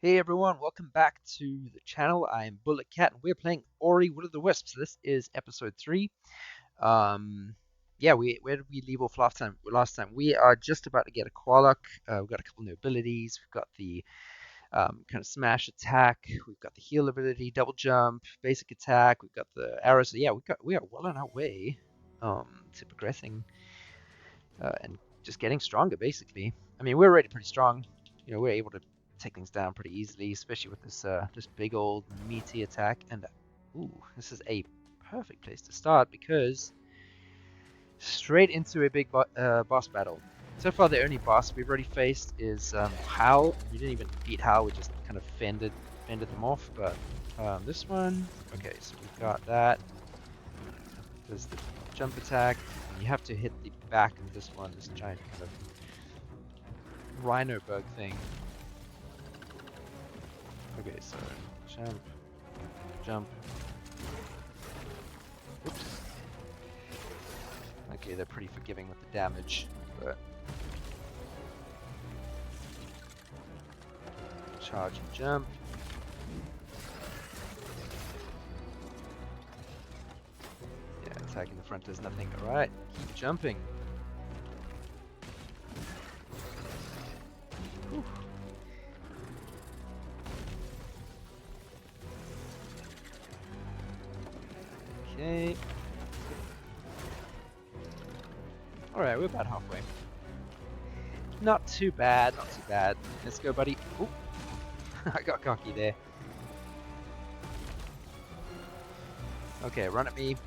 Hey everyone, welcome back to the channel. I am Bullet Cat and we're playing Ori Will of the Wisps. This is episode 3. Um yeah, where did we leave off last time? We are just about to get a Kwolok. We've got a couple new abilities. We've got the kind of smash attack, we've got the heal ability, double jump, basic attack, we've got the arrows. So yeah, we are well on our way to progressing and just getting stronger basically. I mean, we're already pretty strong. We're able to take things down pretty easily, especially with this big old meaty attack. And ooh, this is a perfect place to start because straight into a big boss battle. So far, the only boss we've already faced is Hal. We didn't even beat Hal; we just kind of fended them off. But this one, okay, so we've got that. There's the jump attack. And you have to hit the back of this one, this giant kind of rhino bug thing. Okay, so jump, jump. Oops. Okay, they're pretty forgiving with the damage, but charge and jump. Yeah, attacking the front does nothing. Alright, keep jumping. Whew. Okay. Alright, we're about halfway. Not too bad, not too bad. Let's go, buddy. Ooh. I got cocky there. Okay, run at me.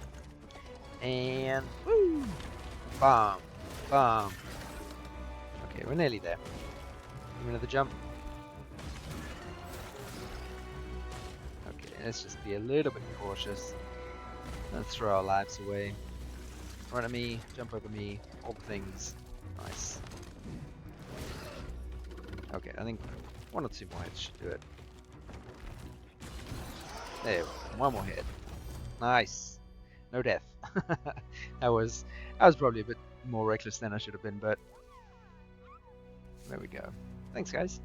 And woo! Bomb. Bomb. Okay, we're nearly there. Give me another jump. Okay, let's just be a little bit cautious. Let's throw our lives away. Run at me, jump over me, all the things. Nice. Okay, I think one or two more hits should do it. There, one more hit. Nice. No death. I was probably a bit more reckless than I should have been, but there we go. Thanks, guys.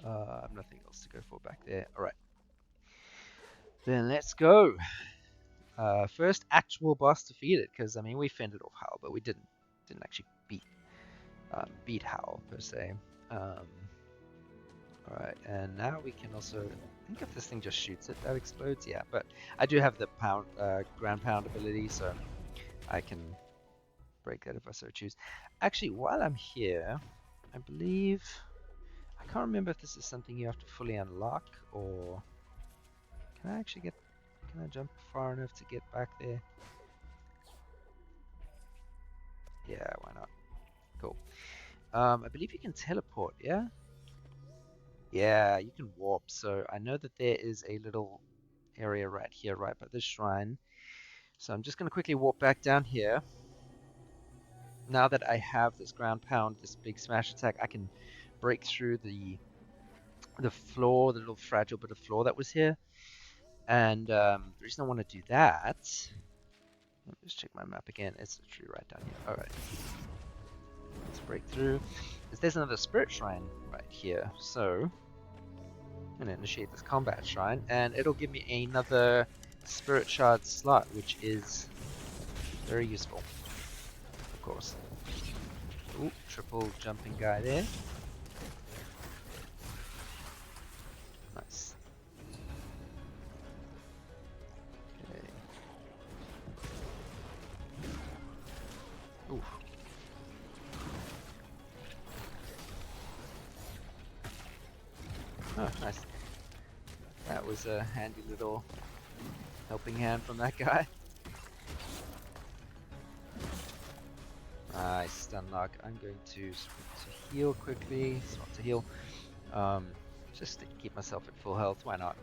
Nothing else to go for back there. All right. Then let's go. First actual boss defeated, because I mean we fended off Hal, but we didn't actually beat Hal per se. Alright, and now we can also, I think if this thing just shoots it, that explodes. Yeah, but I do have the ground pound ability, so I can break that if I so choose. Actually, while I'm here, I believe, I can't remember if this is something you have to fully unlock, or can I jump far enough to get back there? Yeah, why not? Cool. I believe you can teleport, yeah? Yeah, you can warp. So I know that there is a little area right here, right by this shrine. So I'm just going to quickly walk back down here. Now that I have this ground pound, this big smash attack, I can break through the floor, the little fragile bit of floor that was here. And the reason I want to do that, let me just check my map again. It's literally right down here. All right, let's break through. There's another spirit shrine right here. So I'm going to initiate this combat shrine, and it'll give me another spirit shard slot, which is very useful, of course. Ooh, triple jumping guy there. Nice. Okay. Ooh. Oh, nice. That was a handy little helping hand from that guy. Nice stun lock. I'm going to heal quickly. Swap to heal. Just to keep myself at full health. Why not?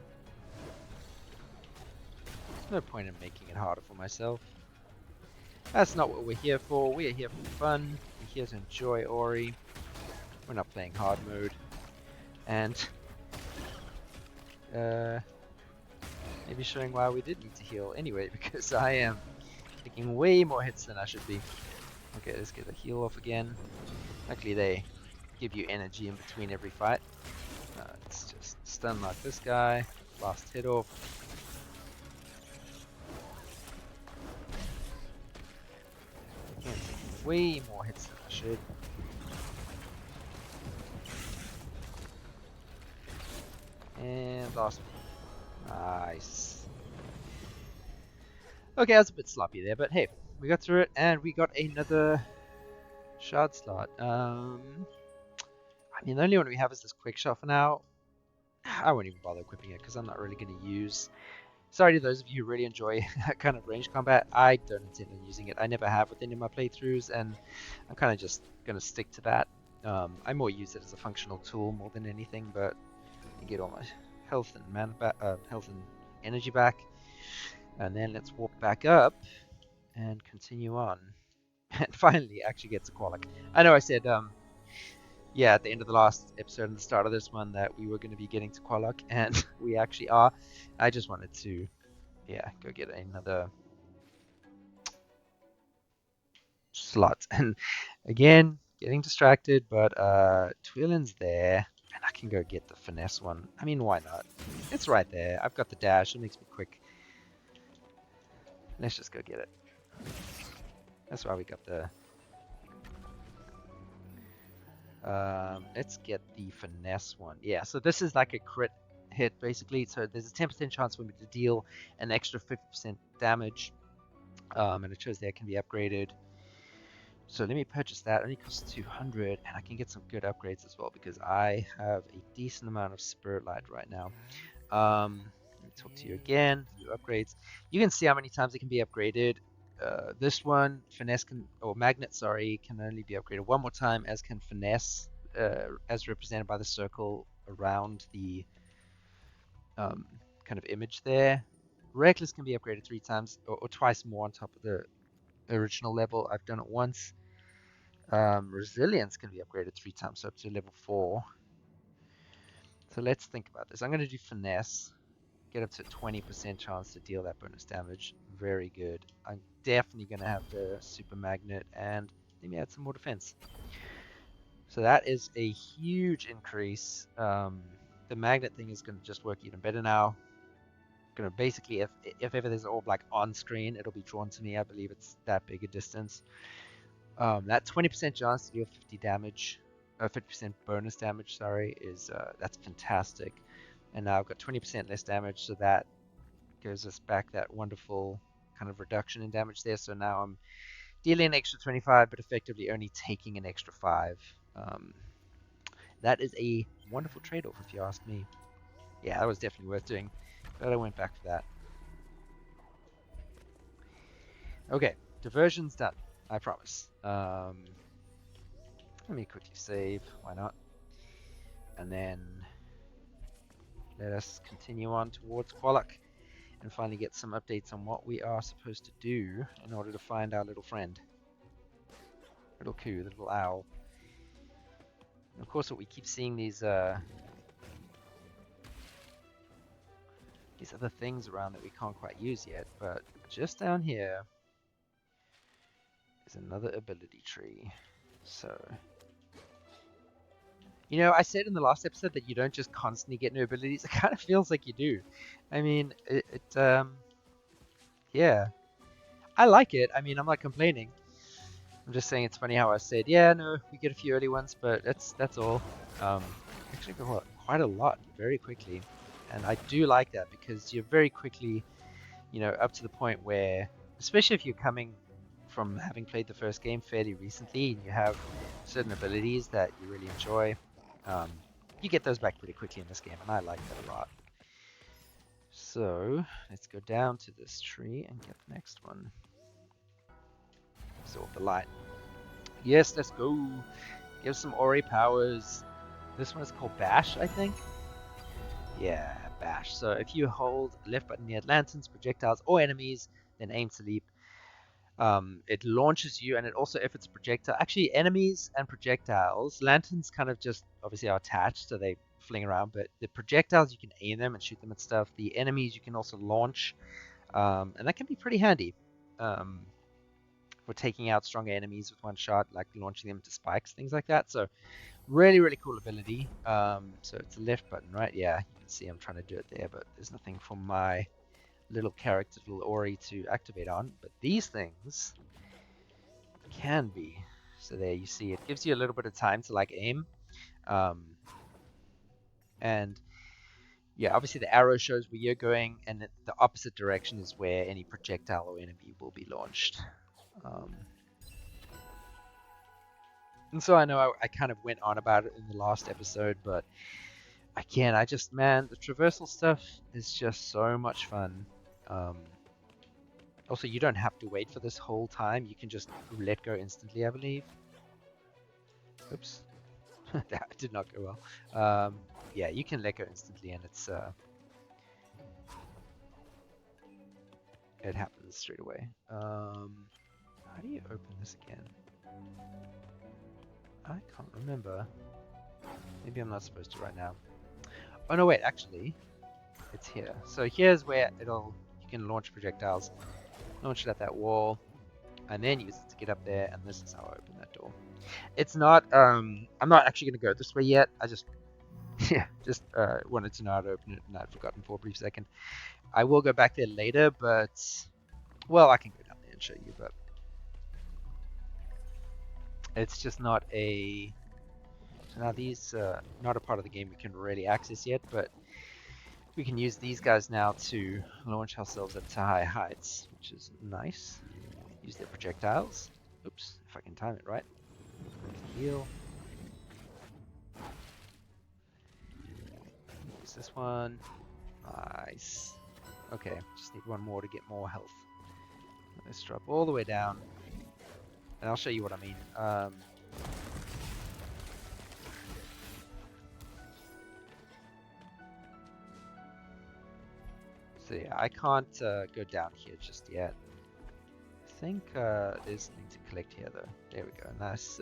There's no point in making it harder for myself. That's not what we're here for. We are here for fun. We're here to enjoy Ori. We're not playing hard mode. And maybe showing why we did need to heal anyway, because I am taking way more hits than I should be. Okay, let's get the heal off again. Luckily they give you energy in between every fight. Let's just stun like this guy, blast hit off. Again, taking way more hits than I should. And last one. Nice. Okay, I was a bit sloppy there, but hey, we got through it and we got another shard slot. I mean, the only one we have is this quick shot for now. I won't even bother equipping it because I'm not really going to use. Sorry to those of you who really enjoy that kind of range combat. I don't intend on using it. I never have with any of my playthroughs, and I'm kind of just going to stick to that. I more use it as a functional tool more than anything, but I get all my health and health and energy back. And then let's walk back up and continue on. And finally actually get to Kwolok. I know I said, yeah, at the end of the last episode and the start of this one that we were going to be getting to Kwolok, and we actually are. I just wanted to, yeah, go get another slot. And again, getting distracted, but Twillin's there, and I can go get the finesse one. I mean, why not? It's right there. I've got the dash. It makes me quick. Let's just go get it. That's why we got the... let's get the finesse one. Yeah, so this is like a crit hit, basically. So there's a 10% chance for me to deal an extra 50% damage. And it shows there can be upgraded. So let me purchase that. It only costs 200, and I can get some good upgrades as well because I have a decent amount of Spirit Light right now. Let me talk to you again. New upgrades. You can see how many times it can be upgraded. This one, finesse or magnet, sorry, can only be upgraded one more time, as can finesse, as represented by the circle around the kind of image there. Reckless can be upgraded 3 times or twice more on top of the original level. I've done it once. Resilience can be upgraded 3 times, so up to level 4. So let's think about this. I'm going to do finesse. Get up to 20% chance to deal that bonus damage. Very good. I'm definitely going to have the super magnet, and let me add some more defense. So that is a huge increase. The magnet thing is going to just work even better now. Going to basically, if ever there's an orb like on screen, it'll be drawn to me. I believe it's that big a distance. That 20% chance to deal 50 damage, 50% bonus damage, sorry, is that's fantastic. And now I've got 20% less damage, so that gives us back that wonderful kind of reduction in damage there. So now I'm dealing an extra 25, but effectively only taking an extra 5. That is a wonderful trade-off, if you ask me. Yeah, that was definitely worth doing. Glad I went back for that. Okay, diversion's done. I promise. Let me quickly save. Why not? And then let us continue on towards Kwolok and finally get some updates on what we are supposed to do in order to find our little friend. Little Koo, the little owl. And of course, what we keep seeing these other things around that we can't quite use yet, but just down here is another ability tree. So, you know, I said in the last episode that you don't just constantly get new abilities. It kind of feels like you do. I mean, yeah, I like it. I mean, I'm not complaining. I'm just saying it's funny how I said, yeah, no, we get a few early ones, but that's all. Actually got quite a lot very quickly, and I do like that because you're very quickly, you know, up to the point where, especially if you're coming from having played the first game fairly recently and you have certain abilities that you really enjoy, you get those back pretty quickly in this game, and I like that a lot. So let's go down to this tree and get the next one. Absorb the light. Yes, let's go. Give some Ori powers. This one is called Bash, I think. Yeah, Bash. So if you hold left button near lanterns, projectiles, or enemies, then aim to leap. It launches you, and it also, if it's a projectile, actually enemies and projectiles, lanterns kind of just obviously are attached, so they fling around, but the projectiles, you can aim them and shoot them at stuff. The enemies you can also launch, and that can be pretty handy for taking out stronger enemies with one shot, like launching them into spikes, things like that. So Really, really cool ability. So it's the left button, right? Yeah, you can see I'm trying to do it there, but there's nothing for my little character, little Ori, to activate on. But these things can be. So there you see, it gives you a little bit of time to like aim. Um, and yeah, obviously the arrow shows where you're going, and the opposite direction is where any projectile or enemy will be launched. Um, and so I know I kind of went on about it in the last episode, but again, man, the traversal stuff is just so much fun. Um, Also, you don't have to wait for this whole time. You can just let go instantly, I believe. Oops. That did not go well. Yeah, you can let go instantly, and it happens straight away. How do you open this again? I can't remember. Maybe I'm not supposed to right now. Oh no, wait, actually, it's here. So here's where you can launch projectiles. Launch it at that wall, and then use it to get up there, and this is how I open that door. It's not, I'm not actually going to go this way yet. I just, yeah, just wanted to know how to open it, and I'd forgotten for a brief second. I will go back there later, but, well, I can go down there and show you, but it's just not a, so now these, not a part of the game we can really access yet, but we can use these guys now to launch ourselves up to high heights, which is nice. Use their projectiles. Oops, if I can time it right. Heal. Use this one. Nice. Okay, just need one more to get more health. Let's drop all the way down. And I'll show you what I mean. So yeah, I can't go down here just yet. I think there's something to collect here though. There we go. Nice.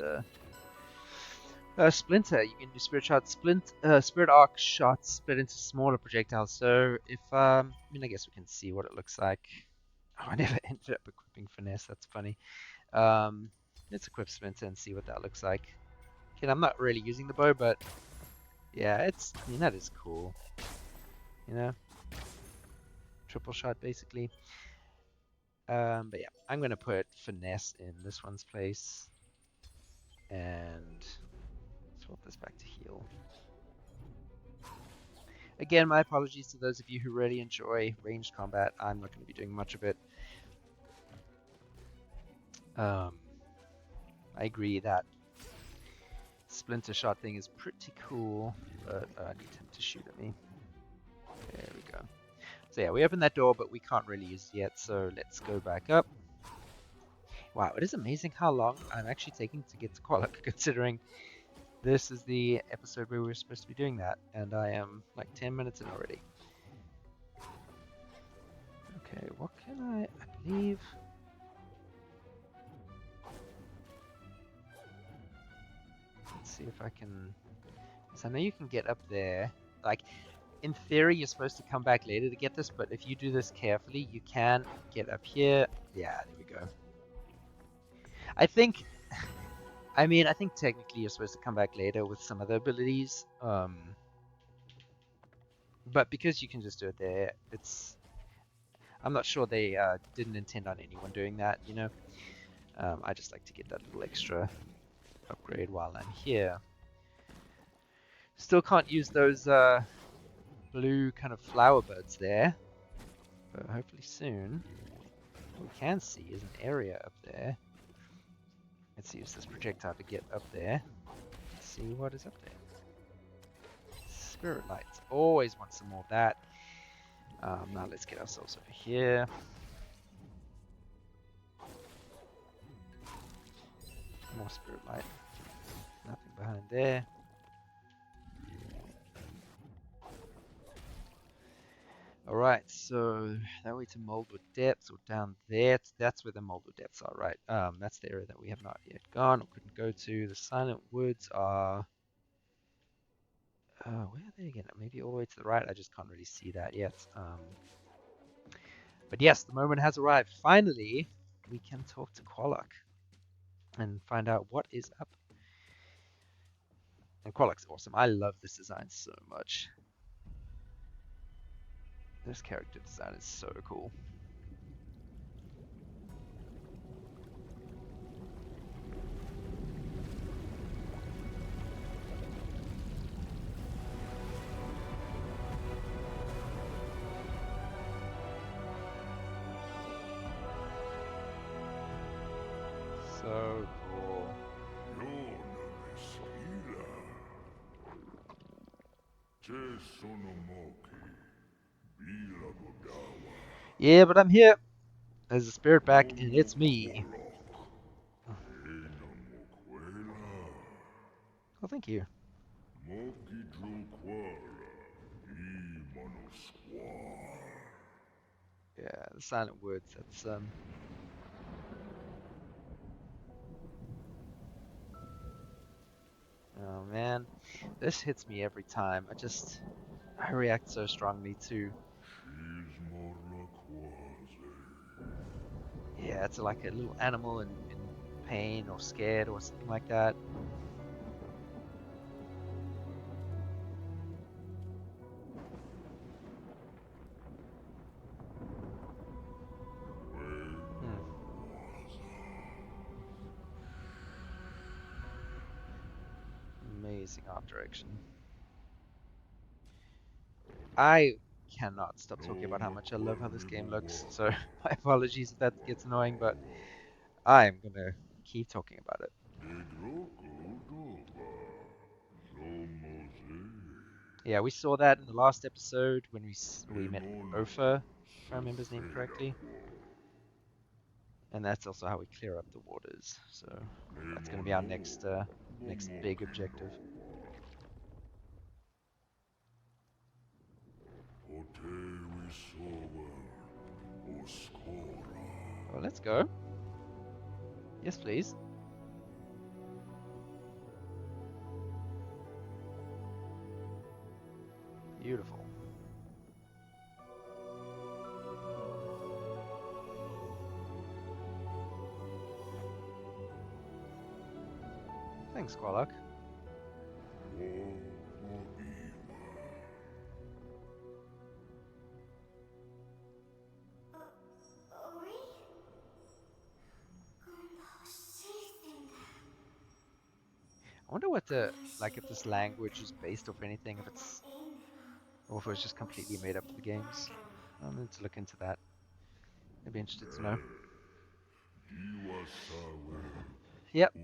Splinter. You can do spirit arc shots split into smaller projectiles. So if I mean, I guess we can see what it looks like. Oh, I never ended up equipping finesse. That's funny. Let's equip splinter and see what that looks like. Again, I'm not really using the bow, but yeah, I mean, that is cool. You know, triple shot basically. But yeah, I'm gonna put finesse in this one's place and swap this back to heal. Again, my apologies to those of you who really enjoy ranged combat. I'm not going to be doing much of it. I agree that splinter shot thing is pretty cool, but I need him to shoot at me. There we go. So yeah, we opened that door, but we can't really use it yet, so let's go back up. Wow, it is amazing how long I'm actually taking to get to Kwolok, considering this is the episode where we were supposed to be doing that, and I am like 10 minutes in already. Okay, what can I believe... Let's see if I can... So I know you can get up there. Like, in theory, you're supposed to come back later to get this, but if you do this carefully, you can get up here. Yeah, there we go. I think technically you're supposed to come back later with some other abilities. But because you can just do it there, I'm not sure they didn't intend on anyone doing that, you know. I just like to get that little extra upgrade while I'm here. Still can't use those blue kind of flower buds there, but hopefully soon. What we can see is an area up there. Let's use this projectile to get up there. Let's see what is up there. Spirit lights. Always want some more of that. Now let's get ourselves over here. More spirit light. Nothing behind there. Alright, so that way to Moldwood Depths, or down there, that's where the Moldwood Depths are, right? That's the area that we have not yet gone or couldn't go to. The Silent Woods are... where are they again? Maybe all the way to the right? I just can't really see that yet. But yes, the moment has arrived. Finally, we can talk to Kwolok and find out what is up. And Kwolok's awesome. I love this design so much. This character design is so cool. So cool. Yeah, but I'm here. There's a spirit back, and it's me. Oh, thank you. Yeah, the silent words. That's Oh man, this hits me every time. I react so strongly to. Yeah, it's like a little animal in pain or scared or something like that. Hmm. Amazing art direction. I cannot stop talking about how much I love how this game looks. So my apologies if that gets annoying, but I am gonna keep talking about it. Yeah, we saw that in the last episode when we met Ofa, if I remember his name correctly. And that's also how we clear up the waters. So that's going to be our next big objective. Well, let's go. Yes, please. Beautiful. Thanks, Kwolok. I wonder what the like if this language is based off anything, if it's or if it was just completely made up for the games. I'm going to look into that. I'd be interested to know. Yep.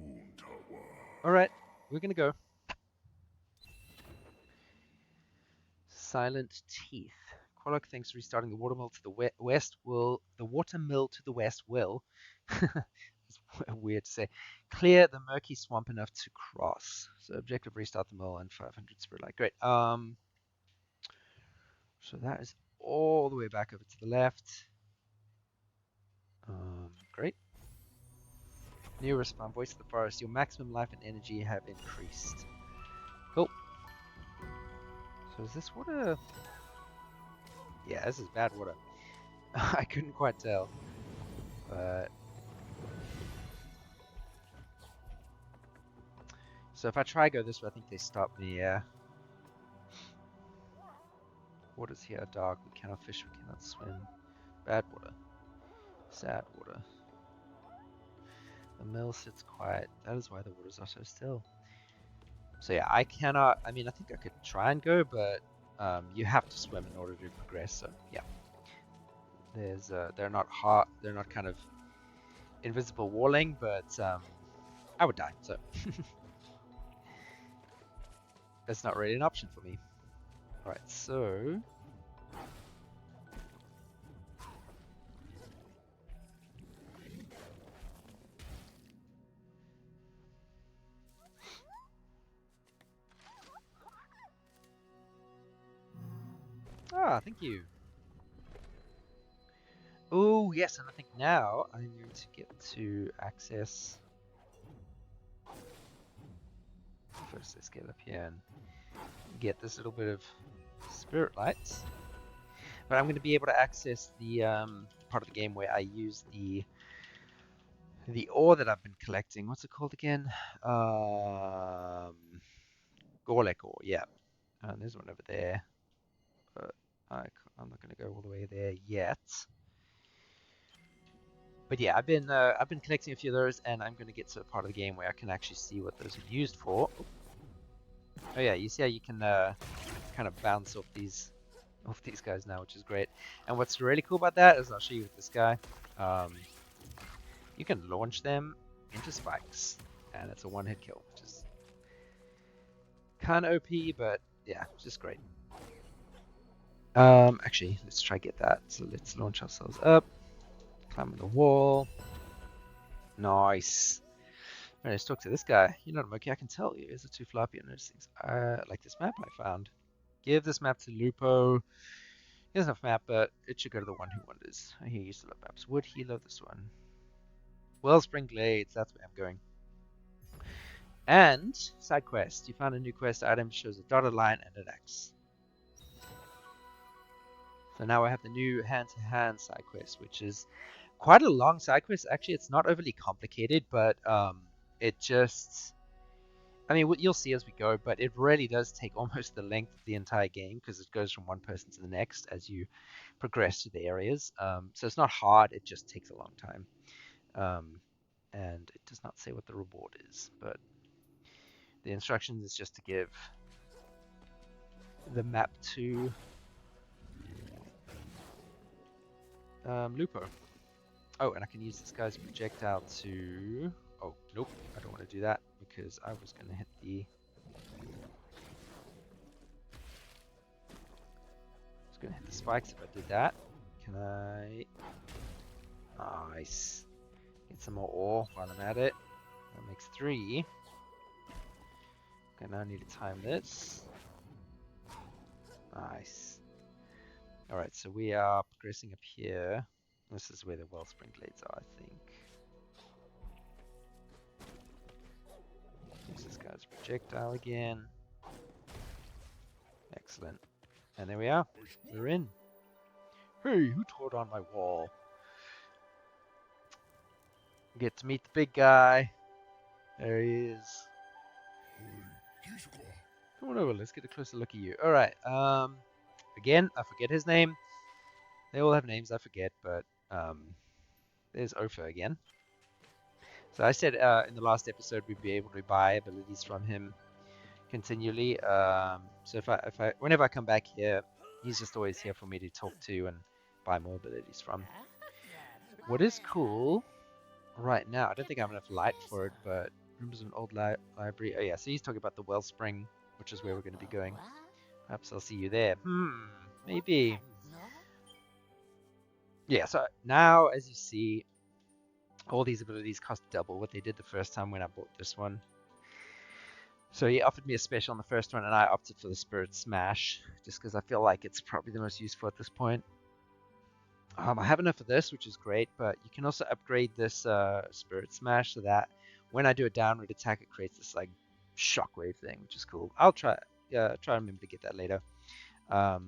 All right, we're gonna go. Silent Teeth. Kwolok thinks restarting the watermill to the west will it's weird to say. Clear the murky swamp enough to cross. So objective restart the mill and 500 spirit light. Great. So that is all the way back over to the left. Great. New respawn, voice of the forest. Your maximum life and energy have increased. Cool. So is this water? Yeah, this is bad water. I couldn't quite tell. But so if I try go this way, I think they stop me, yeah. Waters here are dark. We cannot fish, we cannot swim. Bad water. Sad water. The mill sits quiet. That is why the waters are so still. So yeah, I cannot. I mean, I think I could try and go, but you have to swim in order to progress. So yeah, they're not hard. They're not kind of invisible walling, but I would die. So that's not really an option for me. All right, so thank you. Oh yes, and I think now I'm going to get to access. First, let's get up here and get this little bit of spirit lights. But I'm going to be able to access the part of the game where I use the ore that I've been collecting. What's it called again? Kwolok ore, yeah. There's one over there, but I'm not going to go all the way there yet. But yeah, I've been collecting a few of those, and I'm going to get to a part of the game where I can actually see what those are used for. Oh yeah, you see how you can kind of bounce off these guys now, which is great. And what's really cool about that is I'll show you with this guy. You can launch them into spikes, and it's a one-hit kill, which is kind of OP, but yeah, it's just great. Actually, let's try get that. So let's launch ourselves up, climb the wall. Nice. Alright, let's talk to this guy. You're not a monkey, I can tell you. Is it too floppy on those things? Like this map I found. Give this map to Lupo. He doesn't have a map, but it should go to the one who wonders. He used to love maps. Would he love this one? Wellspring Glades, that's where I'm going. And side quest. You found a new quest item, shows a dotted line and an X. So now I have the new hand-to-hand side quest, which is quite a long side quest. Actually, it's not overly complicated, but it just, I mean, you'll see as we go, but it really does take almost the length of the entire game because it goes from one person to the next as you progress through the areas. So it's not hard, it just takes a long time. And it does not say what the reward is, but the instructions is just to give the map to Lupo. Oh, and I can use this guy's projectile to... Oh, nope, I don't want to do that because I was going to hit the... I was going to hit the spikes if I did that. Can I... Nice. Get some more ore while I'm at it. That makes 3. Okay, now I need to time this. Nice. Alright, so we are progressing up here. This is where the Wellspring Glades are, I think. Use this guy's projectile again. Excellent. And there we are. We're in. Hey, who tore down my wall? Get to meet the big guy. There he is. Come on over, let's get a closer look at you. Alright, again, I forget his name. They all have names I forget, but there's Ofer again. So I said in the last episode we'd be able to buy abilities from him continually. So whenever I come back here, he's just always here for me to talk to and buy more abilities from. What is cool right now, I don't think I have enough light for it, but remembers an old library. Oh yeah, so he's talking about the Wellspring, which is where we're going to be going. Perhaps I'll see you there. Maybe. Yeah, so now as you see, all these abilities cost double what they did the first time when I bought this one. So he offered me a special on the first one, and I opted for the Spirit Smash, just because I feel like it's probably the most useful at this point. I have enough of this, which is great, but you can also upgrade this Spirit Smash so that when I do a downward attack, it creates this like shockwave thing, which is cool. I'll try and remember to get that later. But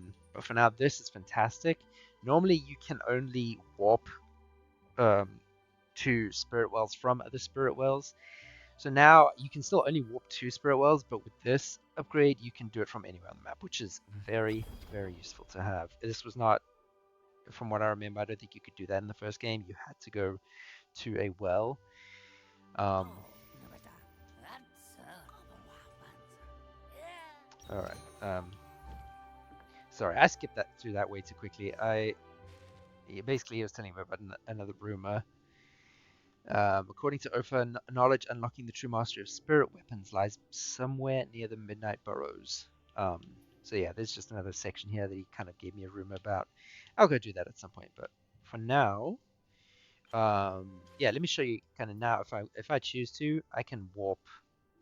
for now, this is fantastic. Normally, you can only warp to Spirit Wells from other Spirit Wells. So now you can still only warp to Spirit Wells, but with this upgrade, you can do it from anywhere on the map, which is very, very useful to have. This was not, from what I remember, I don't think you could do that in the first game. You had to go to a well. Alright. Sorry, I skipped through that way too quickly. Basically, he was telling me about another rumor. According to Ofer, knowledge unlocking the true mastery of spirit weapons lies somewhere near the Midnight Burrows. So yeah, there's just another section here that he kind of gave me a rumor about. I'll go do that at some point, but for now, yeah, let me show you kind of now. If I choose to, I can warp.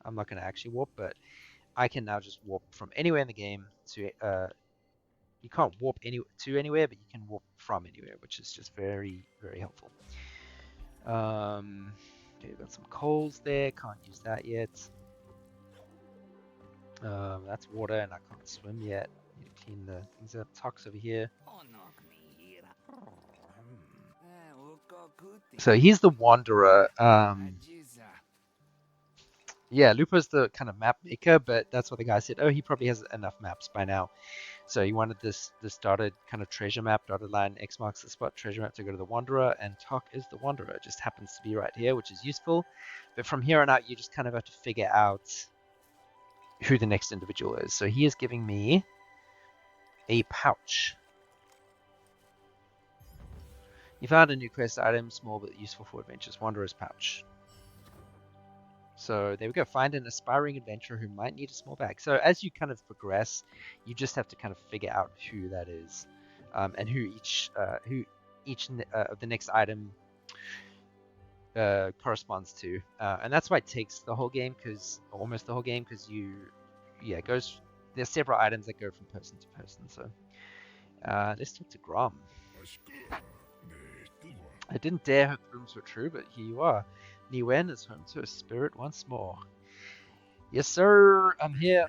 I'm not going to actually warp, but I can now just warp from anywhere in the game to. You can't warp to anywhere, but you can warp from anywhere, which is just very, very helpful. Okay, got some coals there. Can't use that yet. That's water, and I can't swim yet. Need to clean the things up. Tox over here. So he's the Wanderer. Yeah, Lupo's the kind of map maker, but that's what the guy said. Oh, he probably has enough maps by now. So he wanted this dotted kind of treasure map, dotted line, X marks the spot treasure map to go to the Wanderer, and Tok is the Wanderer. It just happens to be right here, which is useful. But from here on out, you just kind of have to figure out who the next individual is. So he is giving me a pouch. You found a new quest item, small but useful for adventures. Wanderer's pouch. So there we go. Find an aspiring adventurer who might need a small bag. So as you kind of progress, you just have to kind of figure out who that is, and who each of the next item corresponds to. And that's why it takes the whole game, because almost the whole game, because it goes. There's several items that go from person to person. So let's talk to Grom. I didn't dare hope rumors were true, but here you are. Niwen is home to a spirit once more. Yes, sir. I'm here.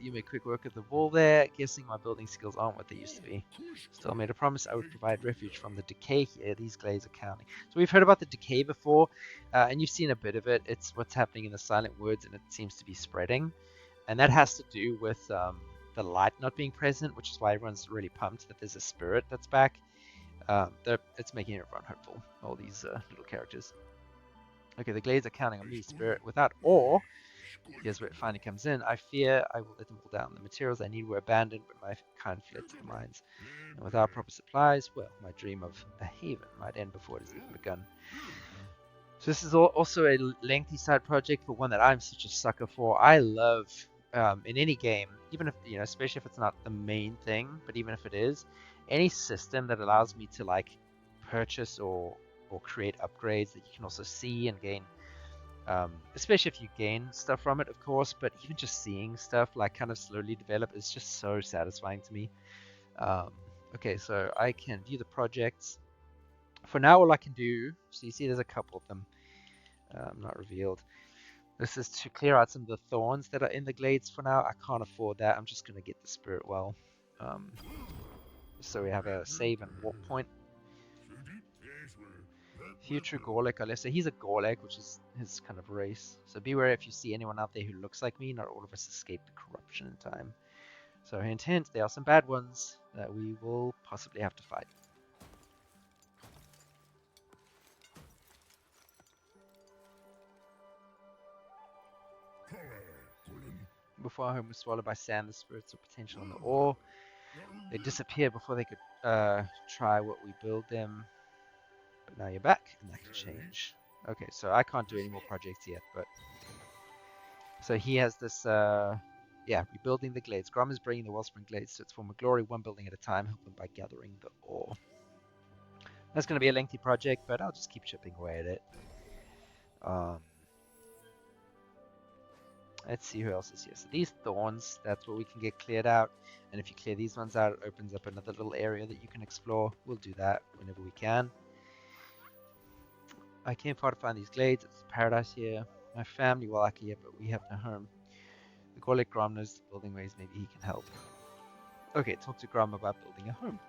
You made quick work of the wall there. Guessing my building skills aren't what they used to be. Still made a promise I would provide refuge from the decay here. These glades are counting. So we've heard about the decay before, and you've seen a bit of it. It's what's happening in the Silent Woods, and it seems to be spreading. And that has to do with the light not being present, which is why everyone's really pumped that there's a spirit that's back. It's making everyone hopeful, all these little characters. Okay, the glades are counting on me, spirit. Without awe, here's where it finally comes in. I fear I will let them fall down. The materials I need were abandoned, but my kind fled to the mines. And without proper supplies, well, my dream of a haven might end before it has even begun. So this is also a lengthy side project, but one that I'm such a sucker for. I love in any game, even if especially if it's not the main thing, but even if it is, any system that allows me to like purchase or create upgrades that you can also see and gain. Especially if you gain stuff from it, of course, but even just seeing stuff like kind of slowly develop is just so satisfying to me. Okay, so I can view the projects. For now, all I can do, so you see there's a couple of them not revealed. This is to clear out some of the thorns that are in the glades for now. I can't afford that. I'm just going to get the spirit well. So we have a save and walk point. Future Kwolok, unless so he's a Kwolok, which is his kind of race. So beware if you see anyone out there who looks like me. Not all of us escaped corruption in time. So hint, hint, there are some bad ones that we will possibly have to fight. Before our home was swallowed by sand, the spirits of potential in the ore. They disappeared before they could try what we build them. But now you're back, and that can change. Okay, so I can't do any more projects yet, but so he has this rebuilding the glades. Grom is bringing the Wellspring Glades to its former glory, one building at a time, helping by gathering the ore. That's going to be a lengthy project, but I'll just keep chipping away at it. Let's see who else is here. So these thorns, that's what we can get cleared out. And if you clear these ones out, it opens up another little area that you can explore. We'll do that whenever we can. I came far to find these glades. It's paradise here. My family were lucky here, but we have no home. The Kwolok Grom knows the building ways. Maybe he can help. Okay, talk to Grom about building a home.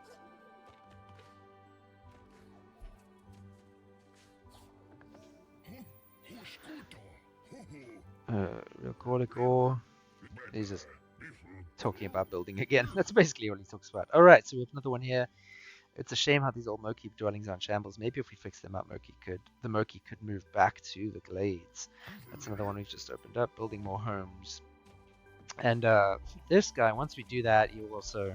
Real Kwolok ore. He's just talking about building again. That's basically all he talks about. Alright, so we have another one here. It's a shame how these old Moki dwellings are in shambles. Maybe if we fix them up, the Moki could move back to the glades. That's another one we've just opened up, building more homes. And this guy, once we do that, he will also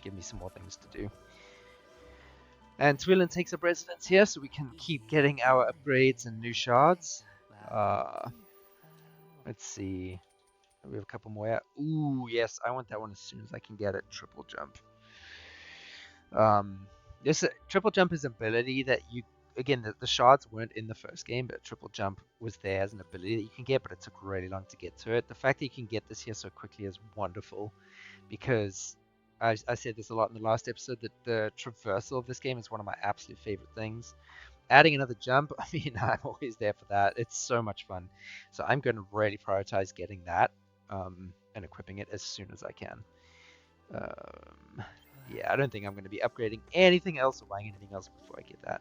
give me some more things to do. And Twilin takes up residence here, so we can keep getting our upgrades and new shards. Let's see. We have a couple more. Ooh, yes, I want that one as soon as I can get it. Triple jump. This triple jump is an ability that you, again, the shards weren't in the first game, but triple jump was there as an ability that you can get, but it took really long to get to it. The fact that you can get this here so quickly is wonderful, because I said this a lot in the last episode, that the traversal of this game is one of my absolute favorite things. Adding another jump, I mean, I'm always there for that. It's so much fun. So I'm going to really prioritize getting that and equipping it as soon as I can. Yeah, I don't think I'm going to be upgrading anything else or buying anything else before I get that.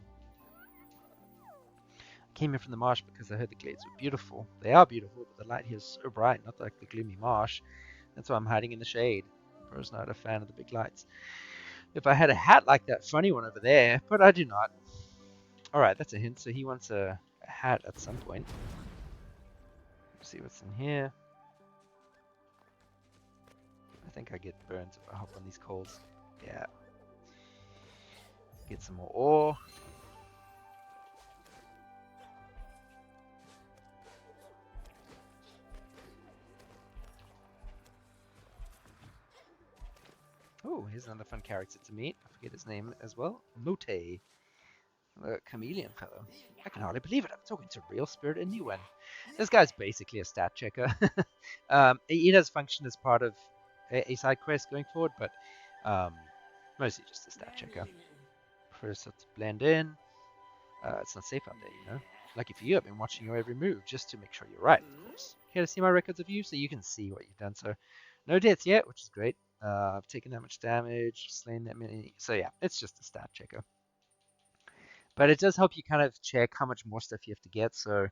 Came in from the marsh because I heard the glades were beautiful. They are beautiful, but the light here is so bright, not like the gloomy marsh. That's why I'm hiding in the shade. Bro's not a fan of the big lights. If I had a hat like that funny one over there, but I do not. Alright, that's a hint. So he wants a hat at some point. Let's see what's in here. I think I get burned if I hop on these coals. Yeah. Get some more ore. Oh, here's another fun character to meet. I forget his name as well. Mote. The chameleon fellow. I can hardly believe it. I'm talking to real Spirit and new one. This guy's basically a stat checker. He does function as part of a side quest going forward, but mostly just a stat checker. First, let's blend in. It's not safe out there, you know. Lucky for you, I've been watching your every move just to make sure you're right, of course. Here to see my records of you so you can see what you've done. So, no deaths yet, which is great. I've taken that much damage, slain that many. So yeah, it's just a stat checker. But it does help you kind of check how much more stuff you have to get. So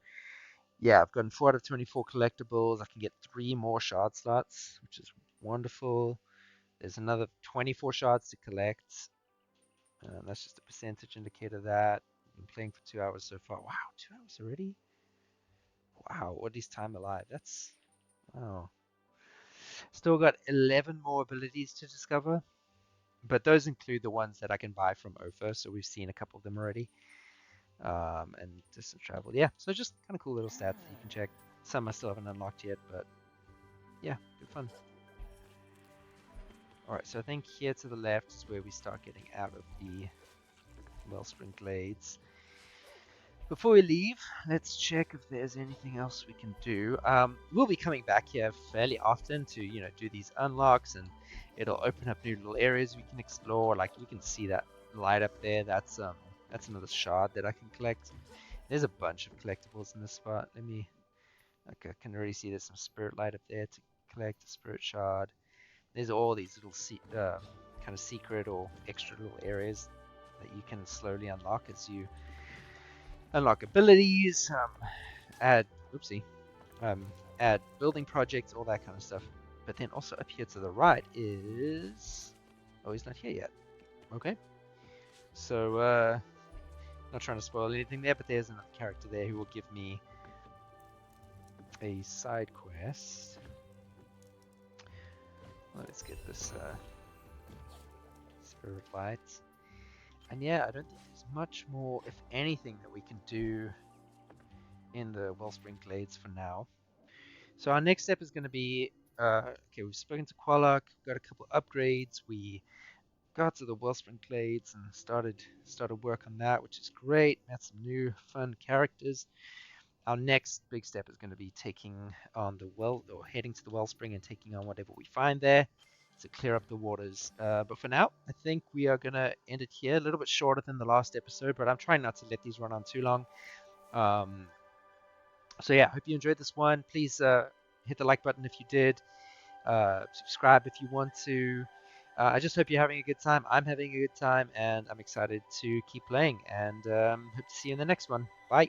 yeah, I've gotten 4 out of 24 collectibles. I can get 3 more shard slots, which is wonderful. There's another 24 shards to collect. That's just a percentage indicator of that. I've been playing for 2 hours so far. Wow, 2 hours already? Wow, what is time alive? That's, wow. Still got 11 more abilities to discover, but those include the ones that I can buy from Ophir, so we've seen a couple of them already. And distance travel. Yeah, so just kind of cool little stats that you can check. Some I still haven't unlocked yet, but yeah, good fun. Alright, so I think here to the left is where we start getting out of the Wellspring Glades. Before we leave, let's check if there's anything else we can do. We'll be coming back here fairly often to, you know, do these unlocks, and it'll open up new little areas we can explore. Like you can see that light up there. That's another shard that I can collect. There's a bunch of collectibles in this spot. I can already see there's some spirit light up there to collect a spirit shard. There's all these little kind of secret or extra little areas that you can slowly unlock as you unlock abilities, add add building projects, all that kind of stuff. But then also up here to the right is, oh, he's not here yet. Okay, so not trying to spoil anything there, but there's another character there who will give me a side quest. Let's get this spirit light. And yeah, I don't think there's much more, if anything, that we can do in the Wellspring Glades for now. So our next step is going to be, okay, we've spoken to Kwolok, got a couple upgrades, we got to the Wellspring Glades and started work on that, which is great. Met some new fun characters. Our next big step is going to be taking on heading to the Wellspring and taking on whatever we find there to clear up the waters. But for now, I think we are going to end it here. A little bit shorter than the last episode, but I'm trying not to let these run on too long. So yeah, hope you enjoyed this one. Please hit the like button if you did. Subscribe if you want to. I just hope you're having a good time. I'm having a good time, and I'm excited to keep playing. And hope to see you in the next one. Bye.